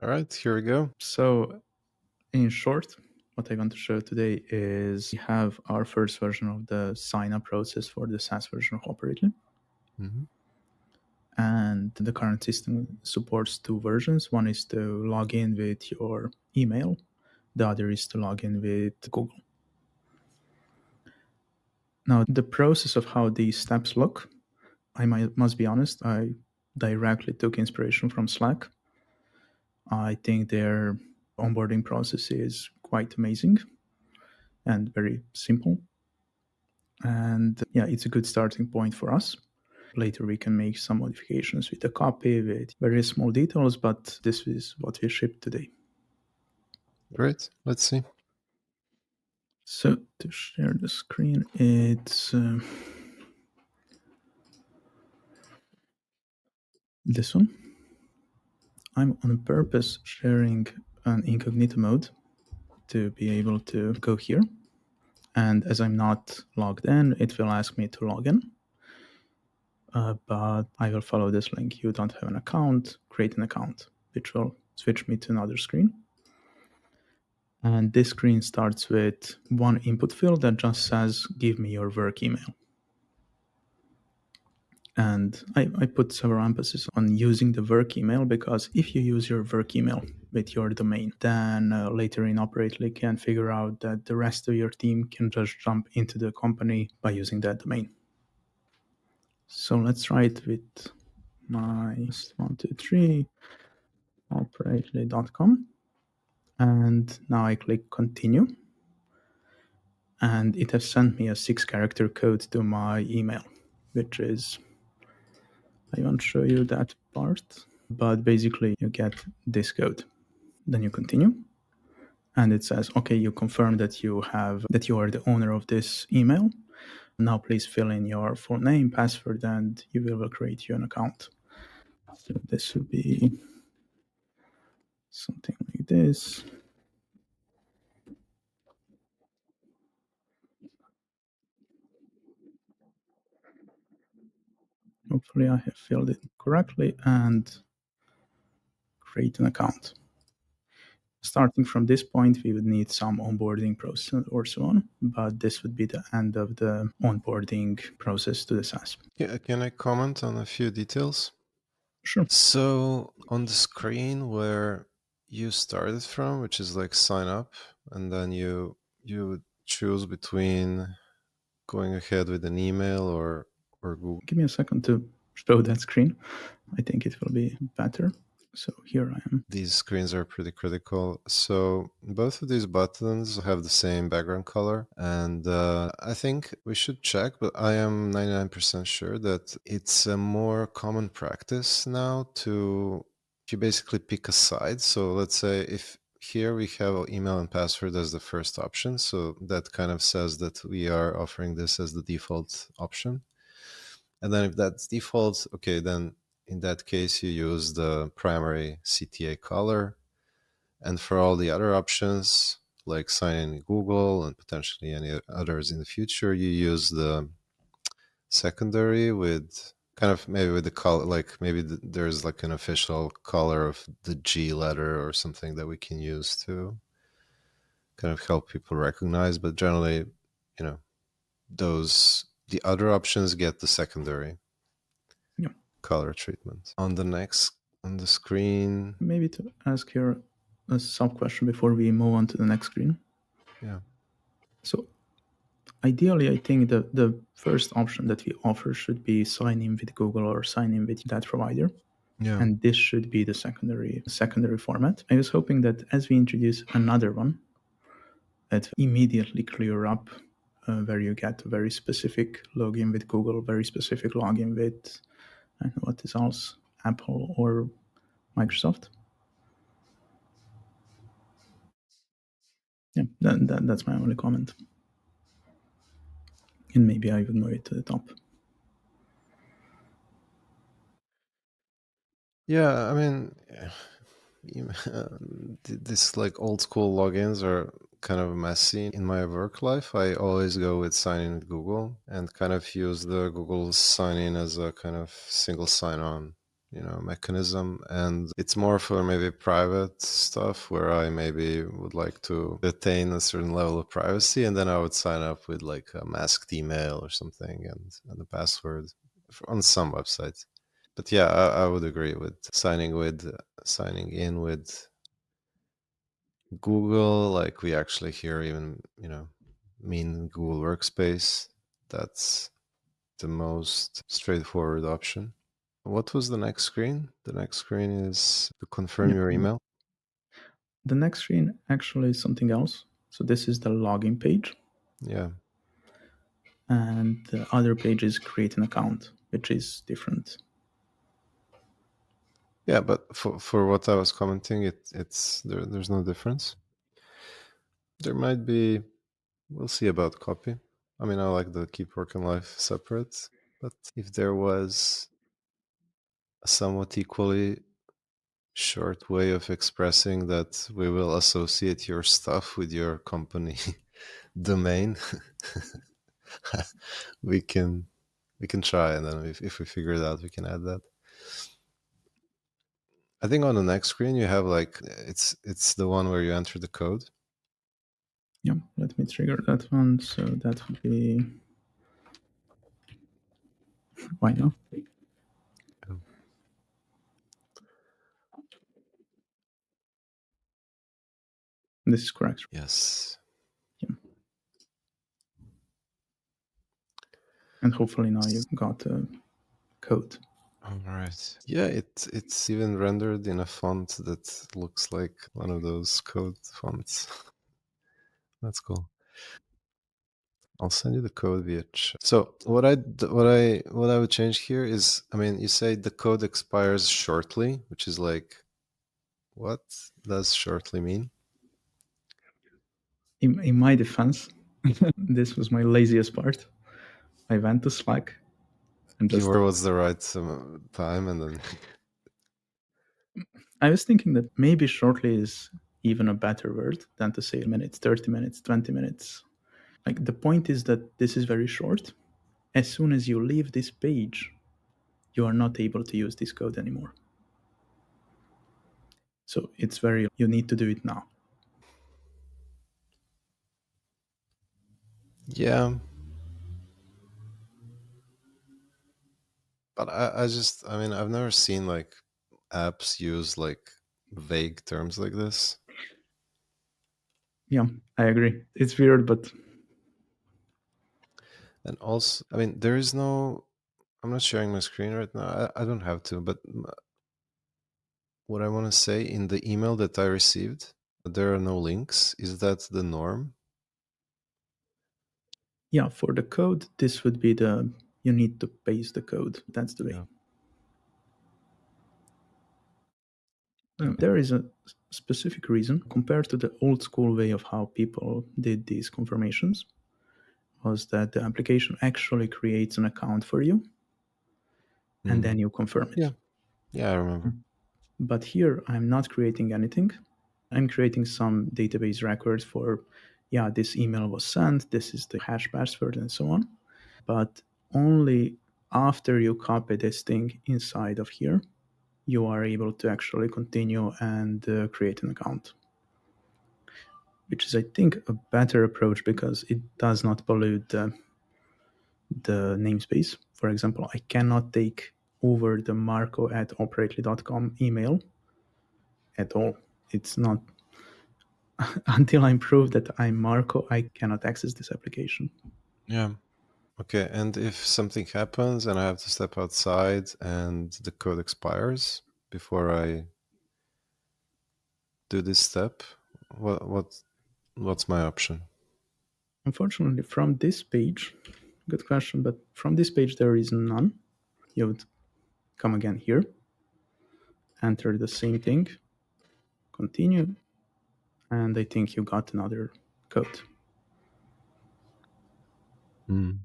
All right, here we go. So, in short, what I want to show today is we have our first version of the sign-up process for the SaaS version of Operator. Mm-hmm. And the current system supports two versions. One is to log in with your email. The other is to log in with Google. Now, the process of how these steps look, must be honest, I directly took inspiration from Slack. I think their onboarding process is quite amazing and very simple. And yeah, it's a good starting point for us. Later, we can make some modifications with the copy, with very small details, but this is what we shipped today. Great, let's see. So to share the screen, it's this one. I'm on purpose sharing an incognito mode to be able to go here. And as I'm not logged in, it will ask me to log in. But I will follow this link. You don't have an account, create an account, which will switch me to another screen. And this screen starts with one input field that just says, give me your work email. And I put several emphasis on using the work email, because if you use your work email with your domain, then later in Operately can figure out that the rest of your team can just jump into the company by using that domain. So let's try it with my 123 operately.com. And now I click continue. And it has sent me a 6-character code to my email, which is, I won't show you that part, but basically you get this code. Then you continue, and it says, okay, you confirm that you are the owner of this email. Now please fill in your full name, password, and you will create you an account. So this would be something like this. Hopefully I have filled it correctly and create an account. Starting from this point, we would need some onboarding process or so on, but this would be the end of the onboarding process to the SaaS. Yeah, can I comment on a few details? Sure. So on the screen where you started from, which is like sign up, and then you choose between going ahead with an email or Google. Give me a second to show that screen. I think it will be better. So here I am. These screens are pretty critical. So both of these buttons have the same background color. And I think we should check, but I am 99% sure that it's a more common practice now to you basically pick a side. So let's say if here we have email and password as the first option. So that kind of says that we are offering this as the default option. And then if that's default, okay, then in that case, you use the primary CTA color. And for all the other options, like sign in Google and potentially any others in the future, you use the secondary with kind of maybe with the color, like maybe there's like an official color of the G letter or something that we can use to kind of help people recognize. But generally, you know, the other options get the secondary color treatment. On the screen. Maybe to ask here a sub question before we move on to the next screen. Yeah. So ideally, I think the first option that we offer should be sign in with Google or sign in with that provider. Yeah. And this should be the secondary format. I was hoping that as we introduce another one, that immediately clear up where you get a very specific login with Google, very specific login with what is else, Apple or Microsoft. Yeah, that's my only comment. And maybe I would move it to the top. Yeah, I mean, this like old school logins are kind of messy in my work life. I always go with sign in with Google and kind of use the Google sign in as a kind of single sign on. mechanism, and it's more for maybe private stuff where I maybe would like to attain a certain level of privacy, and then I would sign up with like a masked email or something and a password on some websites. But yeah, I would agree with signing in with Google, like we actually here even mean Google Workspace. That's the most straightforward option. What was the next screen? The next screen is to confirm Yeah. your email. The next screen actually is something else. So this is the login page, Yeah. and the other page is create an account, which is different. Yeah, but for what I was commenting, it's there's no difference. There might be, we'll see about copy. I mean, I like the keep work and life separate, but if there was a somewhat equally short way of expressing that we will associate your stuff with your company domain, we can we can try, and then if we figure it out, we can add that. I think on the next screen you have like it's the one where you enter the code. Yeah, let me trigger that one. So that would be, why not? Oh, This is correct. yes. Yeah. And hopefully now you got a code. All right. Yeah, it's even rendered in a font that looks like one of those code fonts. That's cool. I'll send you the code via chat. So what I would change here is, I mean, you say the code expires shortly, which is like, what does shortly mean? In my defense, this was my laziest part. I went to Slack and just, Keyword was the right time, and then I was thinking that maybe shortly is even a better word than to say minutes, 30 minutes, 20 minutes. Like the point is that this is very short. As soon as you leave this page, you are not able to use this code anymore. So it's very, you need to do it now. yeah. But I mean, I've never seen like apps use like vague terms like this. Yeah, I agree. It's weird, but And also, I mean, there is no, I'm not sharing my screen right now. I don't have to, but what I want to say, in the email that I received, there are no links. Is that the norm? yeah, for the code, this would be the, you need to paste the code. That's the way. Yeah. There is a specific reason compared to the old school way of how people did these confirmations, was that the application actually creates an account for you and Mm. then you confirm it. Yeah. Yeah, I remember. But here, I'm not creating anything. I'm creating some database records for, yeah, this email was sent, this is the hash password, and so on. But only after you copy this thing inside of here, you are able to actually continue and create an account, which is, I think, a better approach because it does not pollute the namespace. For example, I cannot take over the marco at operately.com email at all. It's not, until I'm proved that I'm Marco, I cannot access this application. Yeah. Okay. And if something happens and I have to step outside and the code expires before I do this step, what's my option? Unfortunately, from this page, good question, but from this page, there is none. You would come again here, enter the same thing, continue, and I think you got another code. Mm.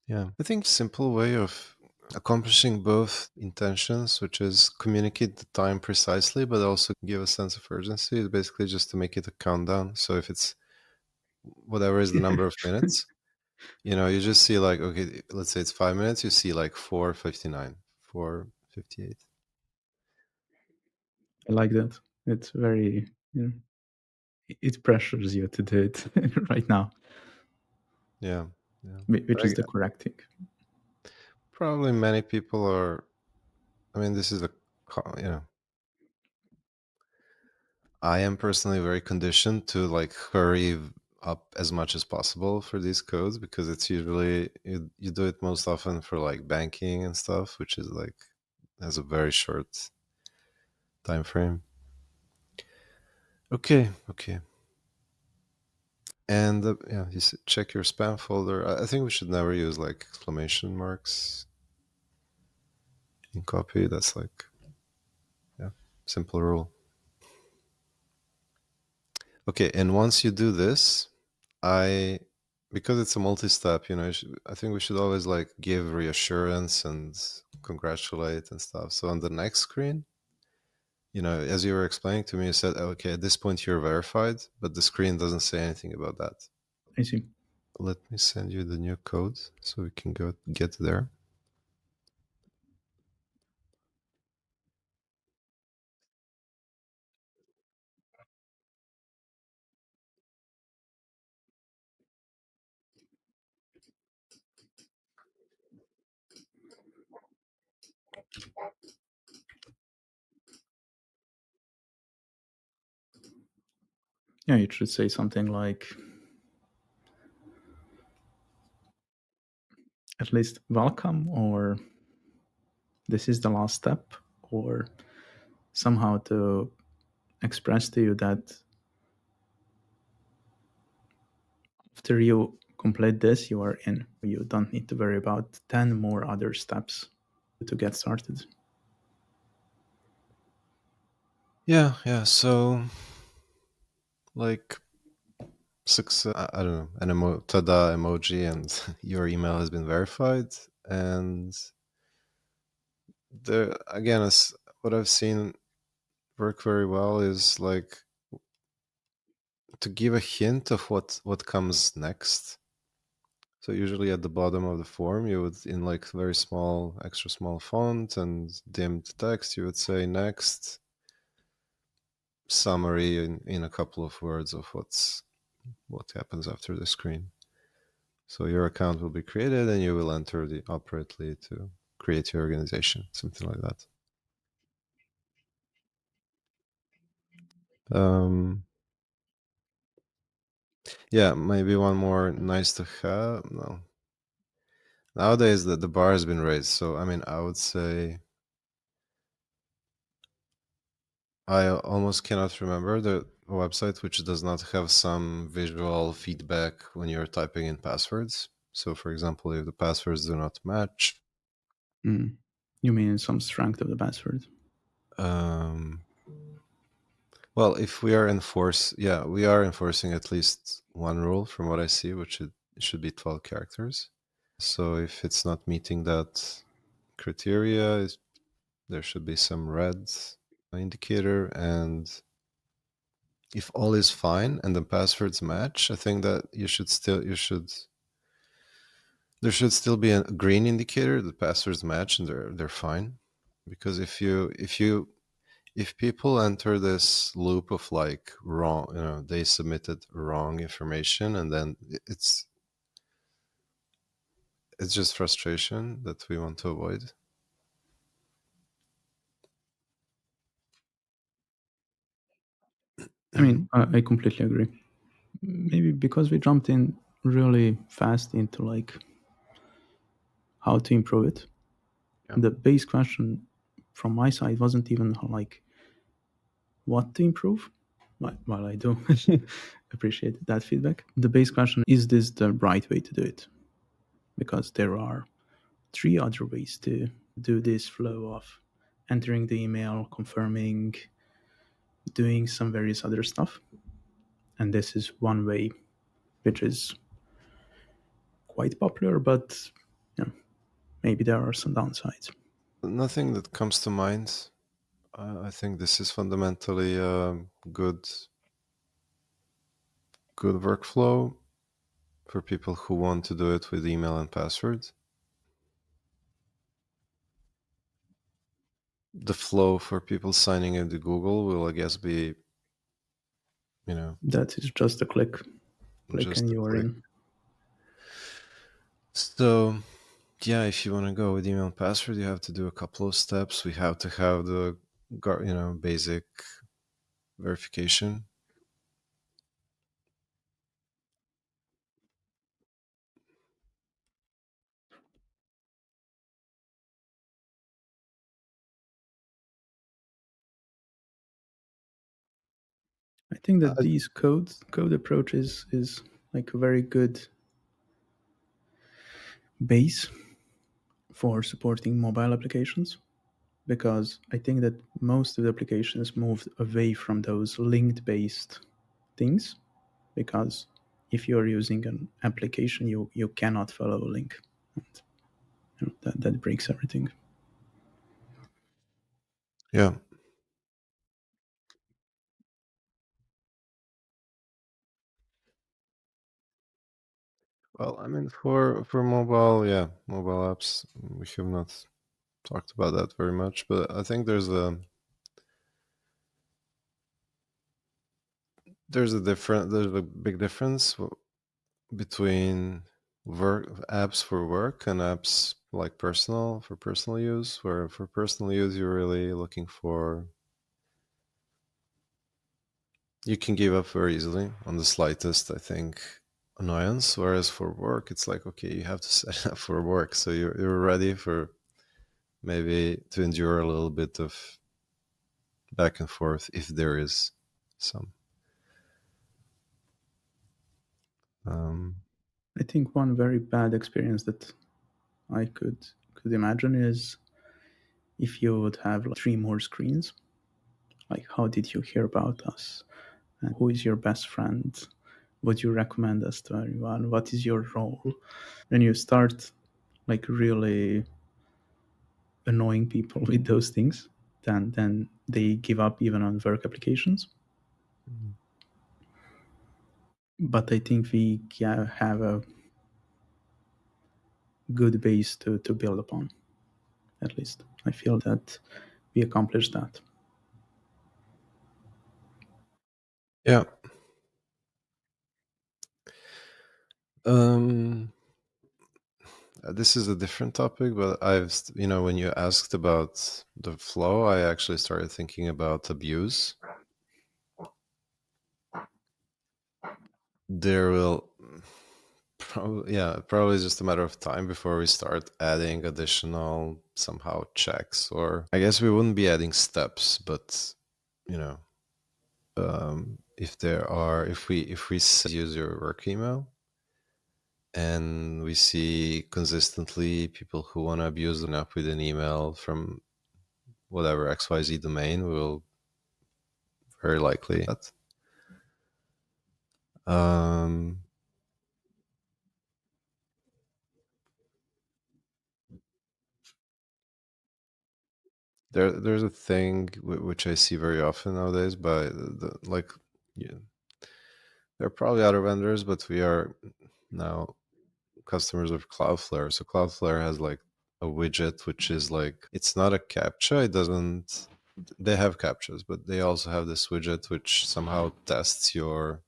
Yeah. I think simple way of accomplishing both intentions, which is communicate the time precisely, but also give a sense of urgency, is basically just to make it a countdown. So if it's whatever is the number of minutes, You just see like, okay, let's say it's 5 minutes, you see like 4:59, 4:58. I like that. It's very, it pressures you to do it right now, Yeah, yeah. which But is the correct thing. probably many people are. I mean, this is I am personally very conditioned to like hurry up as much as possible for these codes because it's usually you do it most often for like banking and stuff, which is like has a very short time frame. Okay, okay. And yeah, check your spam folder. I think we should never use like exclamation marks in copy. That's like, yeah, simple rule. Okay, and once you do this, I because it's a multi-step, I think we should always like give reassurance and congratulate and stuff. So on the next screen, as you were explaining to me, you said, okay, at this point you're verified, but the screen doesn't say anything about that. I see. Let me send you the new code so we can go get there. Yeah, it should say something like at least welcome, or this is the last step, or somehow to express to you that after you complete this, you are in. You don't need to worry about 10 more other steps to get started. Yeah, yeah. So like success, I don't know, an tada emoji, and your email has been verified. And there again, what I've seen work very well is like to give a hint of what comes next. So usually at the bottom of the form, you would in like very small, extra small font and dimmed text, you would say next summary in a couple of words of what happens after the screen. So your account will be created and you will enter the appropriately to create your organization, something like that. Um, yeah, maybe one more nice to have. No, nowadays the bar has been raised. So I mean, I would say I almost cannot remember the website which does not have some visual feedback when you're typing in passwords. So, for example, if the passwords do not match, Mm. You mean some strength of the password? um, well, if we are we are enforcing at least one rule from what I see, which it should be 12 characters. So, if it's not meeting that criteria, there should be some red indicator, and if all is fine and the passwords match, I think that there should still be a green indicator. The passwords match and they're fine. Because if people enter this loop of like wrong, they submitted wrong information, and then it's just frustration that we want to avoid. I mean, I completely agree. Maybe because we jumped in really fast into like how to improve it. Yeah. The base question from my side wasn't even like what to improve. While I do appreciate that feedback, the base question is this the right way to do it? Because there are three other ways to do this flow of entering the email, confirming, doing some various other stuff. And this is one way which is quite popular, but maybe there are some downsides. Nothing that comes to mind. I think this is fundamentally a good workflow. for people who want to do it with email and password. The flow for people signing into Google will, I guess, be, you know, That is just a click, just and a you are click. in. So, yeah, if you want to go with email and password, you have to do a couple of steps. We have to have the, basic verification. I think that I, these code approach is like a very good base for supporting mobile applications, because I think that most of the applications moved away from those linked based things, because if you're using an application, you cannot follow a link. And, that breaks everything. yeah. Well, I mean, for mobile, yeah, mobile apps, we have not talked about that very much, but I think there's a big difference between work apps for work and apps like personal use. Where for personal use, you're really looking for, you can give up very easily on the slightest, I think, annoyance. Whereas for work, it's like, okay, you have to set up for work, so you're ready for maybe to endure a little bit of back and forth if there is some. Um, I think one very bad experience that I could imagine is if you would have like three more screens. Like, how did you hear about us? And who is your best friend? Would you recommend us to everyone? What is your role? When you start like really annoying people with those things, then they give up even on work applications. But I think we have a good base to build upon. At least I feel that we accomplished that. yeah. Um, this is a different topic, but when you asked about the flow, I actually started thinking about abuse. There will probably just a matter of time before we start adding additional somehow checks, or I guess we wouldn't be adding steps, but you know, if we use your work email and we see consistently people who want to abuse them up with an email from whatever XYZ domain, we will very likely that. Um, there's a thing which I see very often nowadays, but like, yeah, there are probably other vendors, but we are now customers of Cloudflare. So Cloudflare has like a widget which is like, it's not a captcha. It doesn't. They have captchas, but they also have this widget which somehow tests your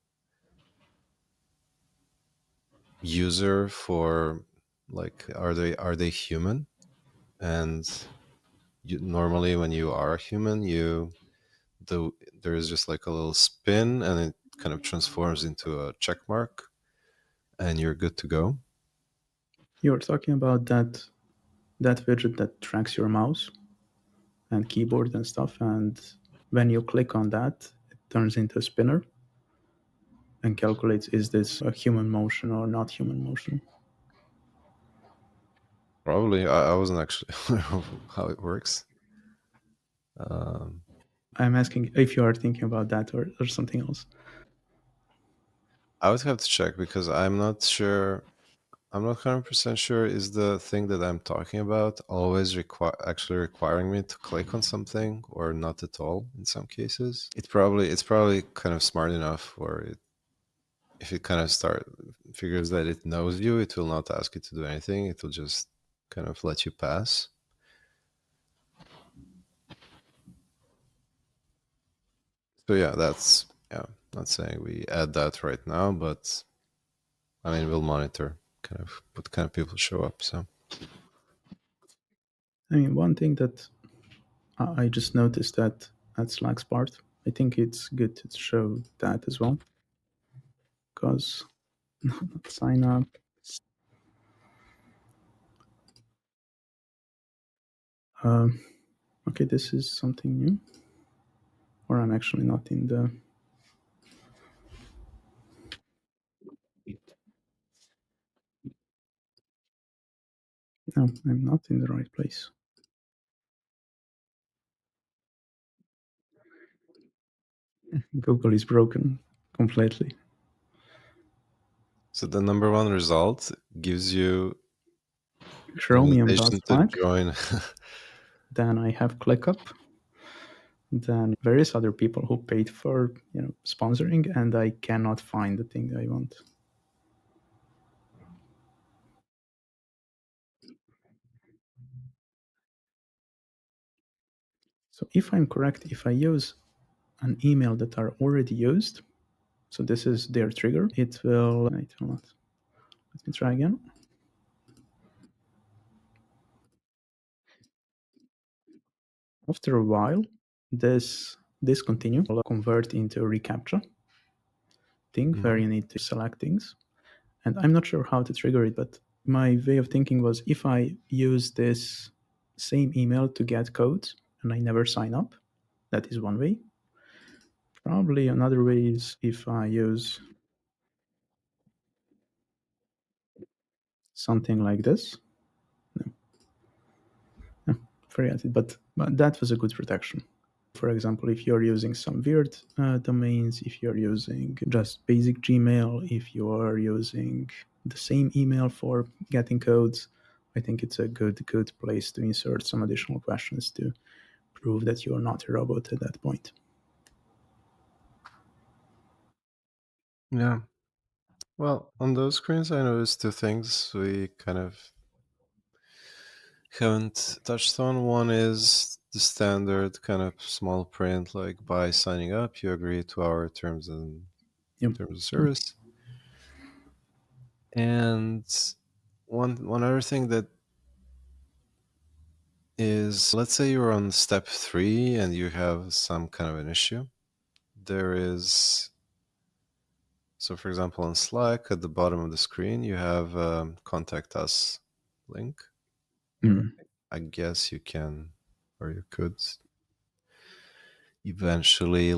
user for, like, are they human? And normally when you are a human, there is just like a little spin and it kind of transforms into a check mark and you're good to go. You're talking about that widget that tracks your mouse and keyboard and stuff, and when you click on that, it turns into a spinner and calculates, is this a human motion or not human motion. Probably. I wasn't actually aware of how it works. Um, I'm asking if you are thinking about that or something else. I would have to check because I'm not sure. I'm not 100% sure. Is the thing that I'm talking about always actually requiring me to click on something, or not at all in some cases? It's probably kind of smart enough where if it kind of figures that it knows you, it will not ask you to do anything. It will just kind of let you pass. So yeah, not saying we add that right now, but I mean we'll monitor kind of what kind of people show up. So I mean, one thing that I just noticed that at Slack's part, I think it's good to show that as well, because sign up. Um, okay, this is something new, or I'm actually not in the. No, I'm not in the right place. Google is broken completely. so the number one result gives you an invitation to Chromium.slack. join. Then I have ClickUp. Then various other people who paid for sponsoring, and I cannot find the thing I want. So if I'm correct, if I use an email that are already used, so this is their trigger, it will not. Let me try again. After a while, this continue will convert into a reCAPTCHA thing where you need to select things. And I'm not sure how to trigger it, but my way of thinking was if I use this same email to get codes and I never sign up, that is one way. Probably another way is if I use something like this. No, forget it, but that was a good protection. For example, if you're using some weird domains, if you're using just basic Gmail, if you are using the same email for getting codes, I think it's a good place to insert some additional questions to prove that you're not a robot at that point. Yeah. Well, on those screens, I noticed two things we kind of haven't touched on. One is the standard kind of small print, like by signing up, you agree to our Yep. terms of service. And one other thing that is, let's say you're on step 3 and you have some kind of an issue. There is, so for example, on Slack at the bottom of the screen, you have contact us link. Mm. I guess you can, or you could eventually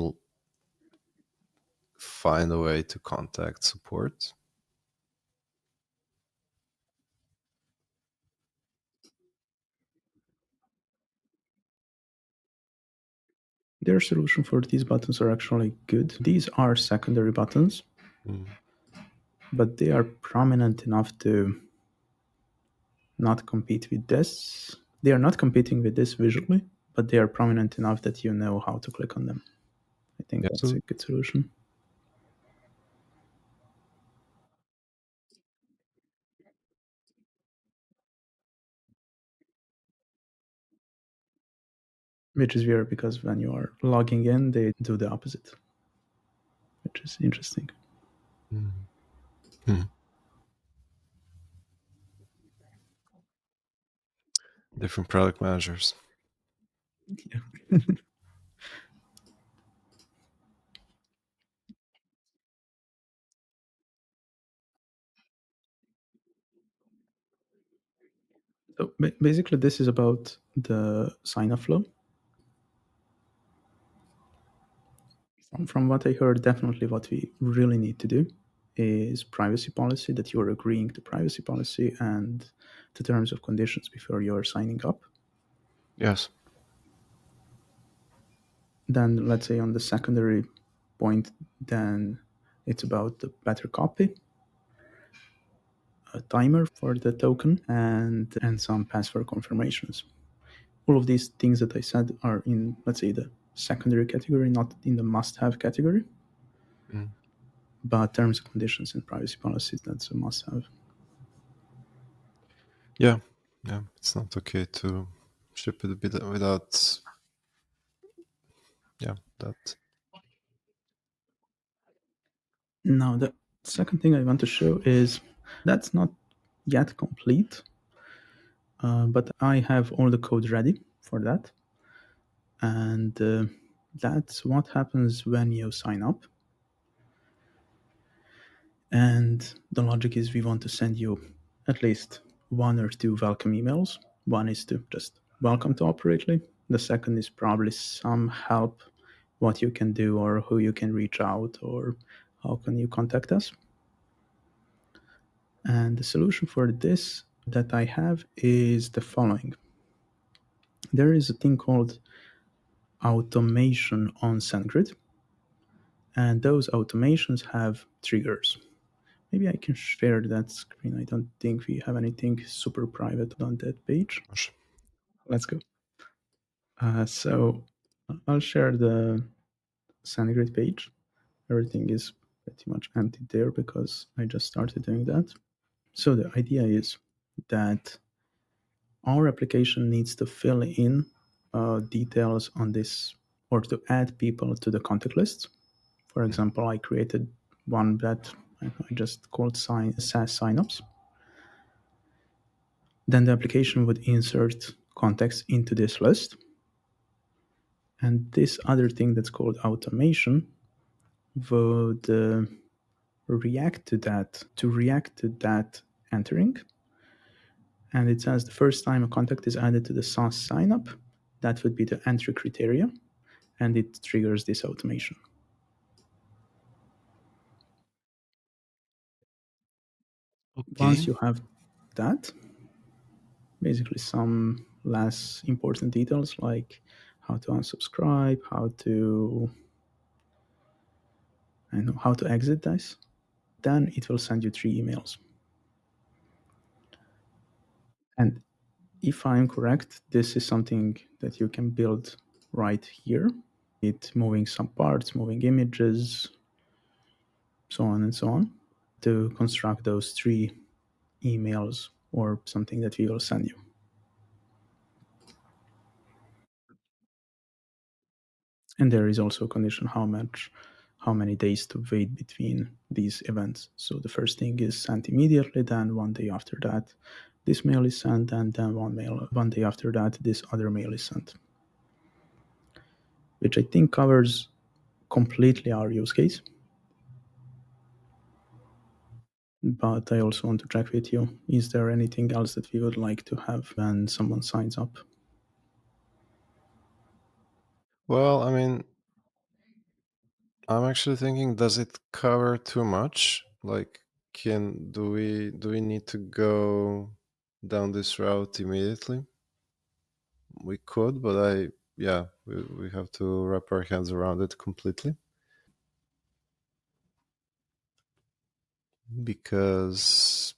find a way to contact support. Their solution for these buttons are actually good. These are secondary buttons, Mm. but they are prominent enough to not compete with this. They are not competing with this visually, but they are prominent enough that you know how to click on them. I think Yeah. that's a good solution. Which is weird because when you are logging in, they do the opposite, which is interesting. Mm. Mm. Different product managers. Yeah. So basically, this is about the sign-up flow. From what I heard, definitely what we really need to do is privacy policy, that you're agreeing to privacy policy and the terms of conditions before you're signing up. Yes. Then let's say on the secondary point, then it's about the better copy, a timer for the token, and some password confirmations. All of these things that I said are in, let's say, the secondary category, not in the must-have category. Mm. But terms and conditions and privacy policies, that's a must have. Yeah, yeah, it's not okay to ship it without, yeah, that. Now, the second thing I want to show is that's not yet complete, but I have all the code ready for that. And that's what happens when you sign up. And the logic is we want to send you at least one or two welcome emails. One is to just welcome to Operately. The second is probably some help, what you can do or who you can reach out or how can you contact us. And the solution for this that I have is the following. There is a thing called automation on SendGrid, and those automations have triggers. Maybe I can share that screen. I don't think we have anything super private on that page. Let's go. So I'll share the SendGrid page. Everything is pretty much empty there because I just started doing that. So the idea is that our application needs to fill in details on this or to add people to the contact list. For example, I created one that I just called SaaS signups. Then the application would insert contacts into this list. And this other thing that's called automation would react to that entering. And it says the first time a contact is added to the SaaS signup, that would be the entry criteria, and it triggers this automation. Okay. Once you have that, basically some less important details like how to unsubscribe, how to exit this, then it will send you 3 emails. And if I'm correct, this is something that you can build right here. It moving some parts, moving images, so on and so on, to construct those 3 emails or something that we will send you. And there is also a condition how many days to wait between these events. So the first thing is sent immediately, then 1 day after that this mail is sent, and then 1 day after that this other mail is sent, which I think covers completely our use case. But I also want to check with you, is there anything else that we would like to have when someone signs up? Well, I mean, I'm actually thinking, does it cover too much? Like, do we need to go down this route immediately? We could, but yeah, we have to wrap our heads around it completely. Because,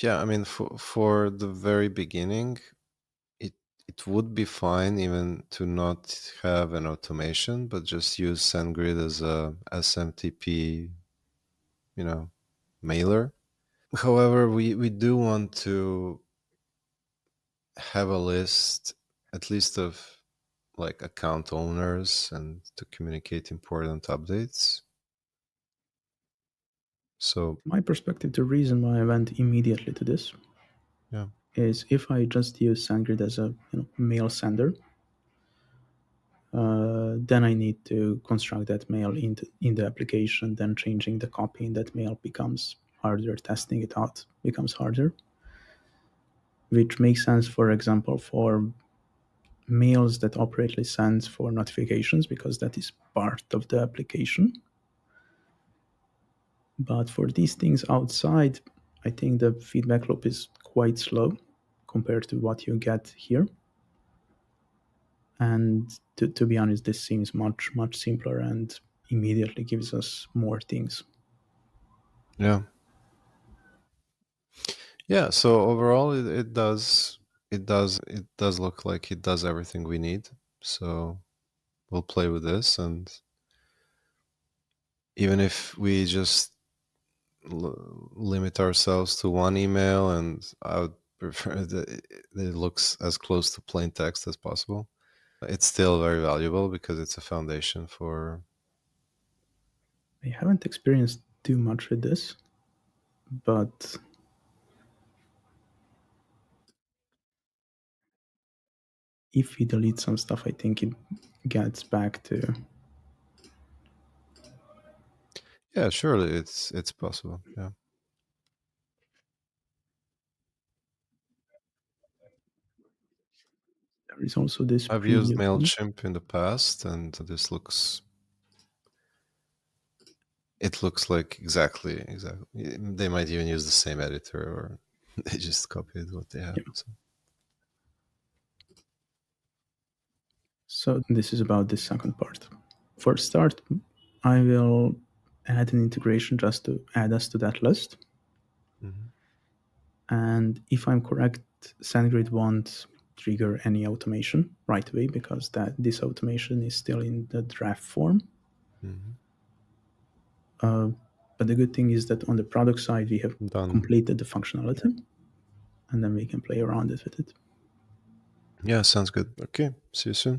yeah, I mean, for the very beginning, it it would be fine even to not have an automation, but just use SendGrid as a SMTP, you know, mailer. However, we do want to have a list, at least of like account owners, and to communicate important updates. So My perspective, the reason why I went immediately to this yeah, is if I just use SendGrid as a mail sender, then I need to construct that mail in the application. Then changing the copy in that mail becomes harder. Testing it out becomes harder, which makes sense, for example, for mails that Operately sends for notifications because that is part of the application. But for these things outside, I think the feedback loop is quite slow compared to what you get here. And to be honest, this seems much, much simpler and immediately gives us more things. yeah, yeah. So overall, it does look like it does everything we need. So we'll play with this, and even if we just limit ourselves to one email, and I would prefer that it looks as close to plain text as possible. It's still very valuable because it's a foundation for. I haven't experienced too much with this, but if we delete some stuff, I think it gets back to. Yeah, surely it's possible. Yeah, There is also this I've used preview thing. Mailchimp in the past, and this looks. It looks like exactly. They might even use the same editor, or they just copied what they have. Yeah. So. So this is about the second part. For start, I will add an integration just to add us to that list. Mhm. And if I'm correct, SendGrid won't trigger any automation right away because this automation is still in the draft form. Mhm. Uh, but the good thing is that on the product side, we have Done. completed the functionality, and then we can play around with it. Yeah, sounds good. Okay, see you soon.